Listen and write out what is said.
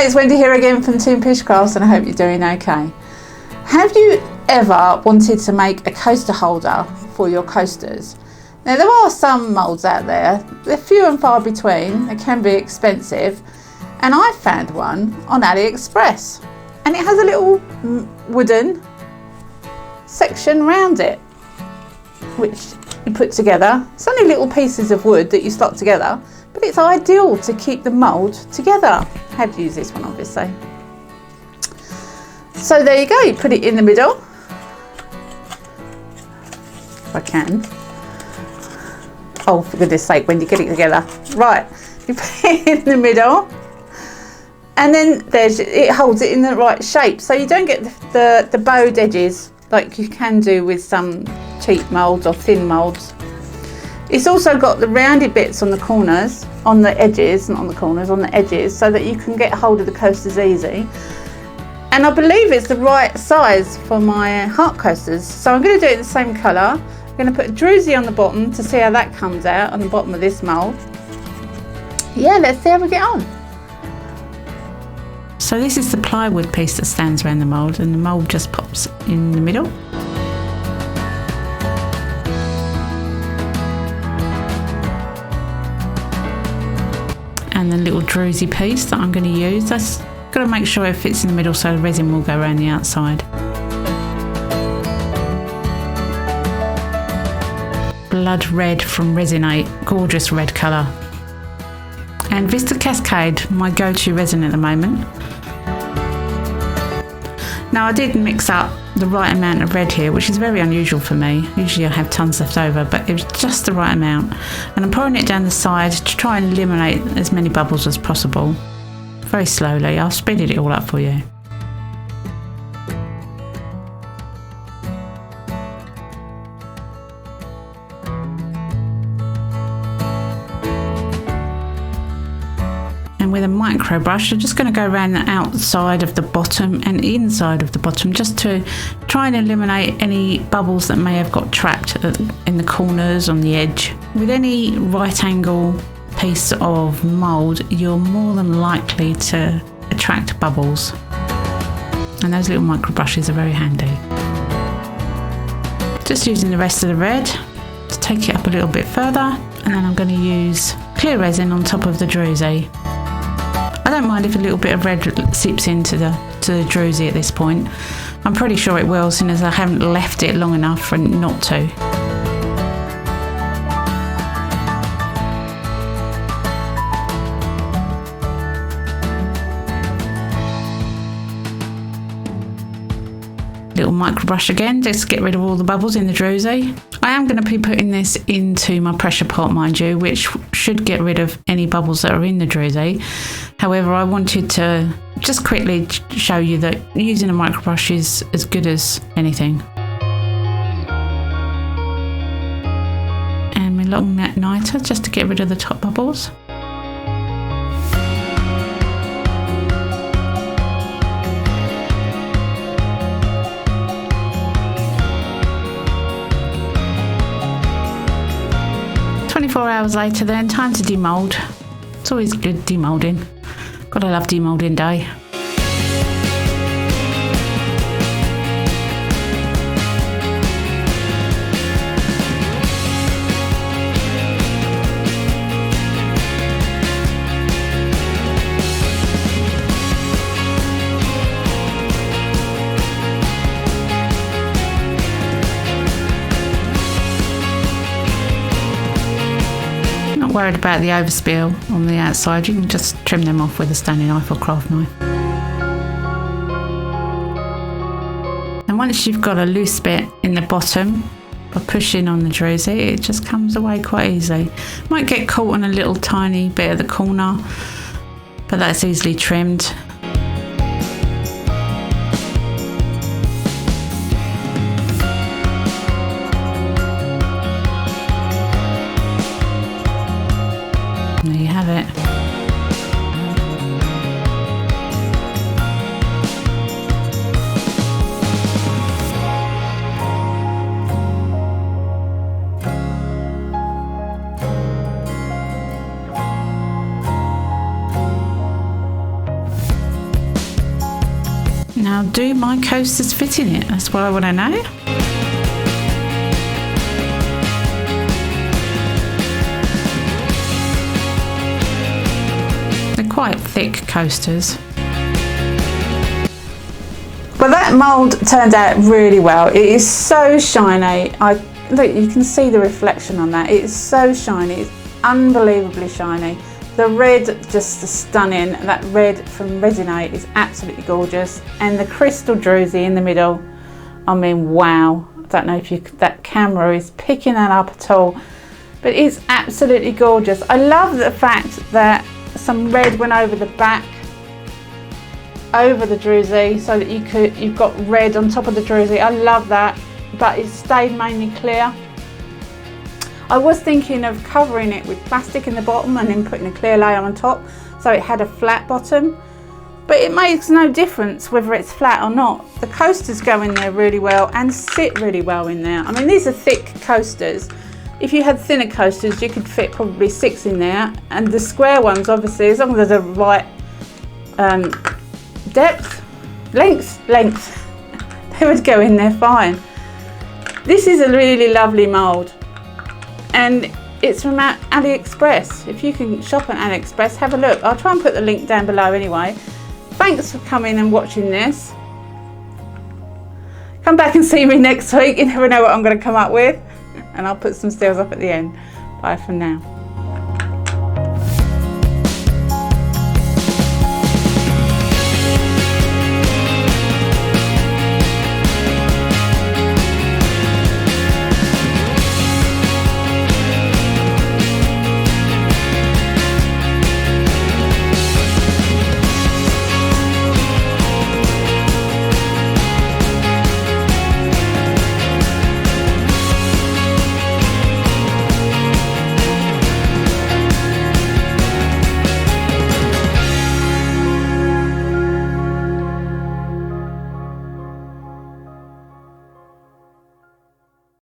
it's Wendy here again from Toonpish Crafts, and I hope you're doing okay. Have you ever wanted to make a coaster holder for your coasters? Now there are some moulds out there, they're few and far between, they can be expensive, and I found one on AliExpress, and it has a little wooden section round it which you put together. It's only little pieces of wood that you slot together, but it's ideal to keep the mould together. I had to use this one obviously. So there you go, you put it in the middle, if I can. Oh, for goodness sake, when you get it together. Right, you put it in the middle, and then it holds it in the right shape, so you don't get the bowed edges like you can do with some cheap moulds or thin moulds. It's also got the rounded bits on the corners, on the edges, not on the corners, on the edges, so that you can get hold of the coasters easy. And I believe it's the right size for my heart coasters, so I'm going to do it in the same colour. I'm going to put a Druzy on the bottom to see how that comes out on the bottom of this mould. Yeah, let's see how we get on. So this is the plywood piece that stands around the mould, and the mould just pops in the middle. And the little Druzy piece that I'm going to use, that's got to make sure it fits in the middle so the resin will go around the outside. Blood red from Resinate, gorgeous red colour. And Vista Cascade, my go-to resin at the moment. Now I did mix up the right amount of red here, which is very unusual for me. Usually I have tons left over, but it was just the right amount. And I'm pouring it down the side to try and eliminate as many bubbles as possible. Very slowly, I've speeded it all up for you. And with a micro brush, I'm just going to go around the outside of the bottom and inside of the bottom, just to try and eliminate any bubbles that may have got trapped in the corners, on the edge. With any right angle piece of mould, you're more than likely to attract bubbles, and those little micro brushes are very handy. Just using the rest of the red to take it up a little bit further, and then I'm going to use clear resin on top of the Druzy. I don't mind if a little bit of red seeps into the Druzy at this point. I'm pretty sure it will, seeing as I haven't left it long enough for it not to. Little micro brush again, just to get rid of all the bubbles in the Druzy. I am going to be putting this into my pressure pot, mind you, which should get rid of any bubbles that are in the Druzy. However, I wanted to just quickly show you that using a micro brush is as good as anything. And my long net niter just to get rid of the top bubbles. Hours later then, time to demould. It's always good demoulding. Gotta love demoulding day. Worried about the overspill on the outside, you can just trim them off with a Stanley knife or craft knife. And once you've got a loose bit in the bottom, by pushing on the Druzy, it just comes away quite easily. Might get caught on a little tiny bit of the corner, but that's easily trimmed. There you have it. Now, do my coasters fit in it? That's what I want to know. They're quite thick coasters. Well, that mould turned out really well. It is so shiny. Look, you can see the reflection on that. It is so shiny. It's unbelievably shiny. The red, just stunning. That red from Resin is absolutely gorgeous. And the crystal Druzy in the middle, I mean, wow. I don't know if that camera is picking that up at all, but it's absolutely gorgeous. I love the fact that some red went over the back, over the Druzy, so that you've got red on top of the Druzy. I love that, but it stayed mainly clear. I was thinking of covering it with plastic in the bottom and then putting a clear layer on top so it had a flat bottom, but it makes no difference whether it's flat or not. The coasters go in there really well and sit really well in there. I mean, these are thick coasters. If you had thinner coasters, you could fit probably 6 in there, and the square ones, obviously, as long as there's a right length, they would go in there fine. This is a really lovely mould, and it's from AliExpress. If you can shop on AliExpress, have a look. I'll try and put the link down below anyway. Thanks for coming and watching this. Come back and see me next week. You never know what I'm going to come up with, and I'll put some stills up at the end. Bye for now.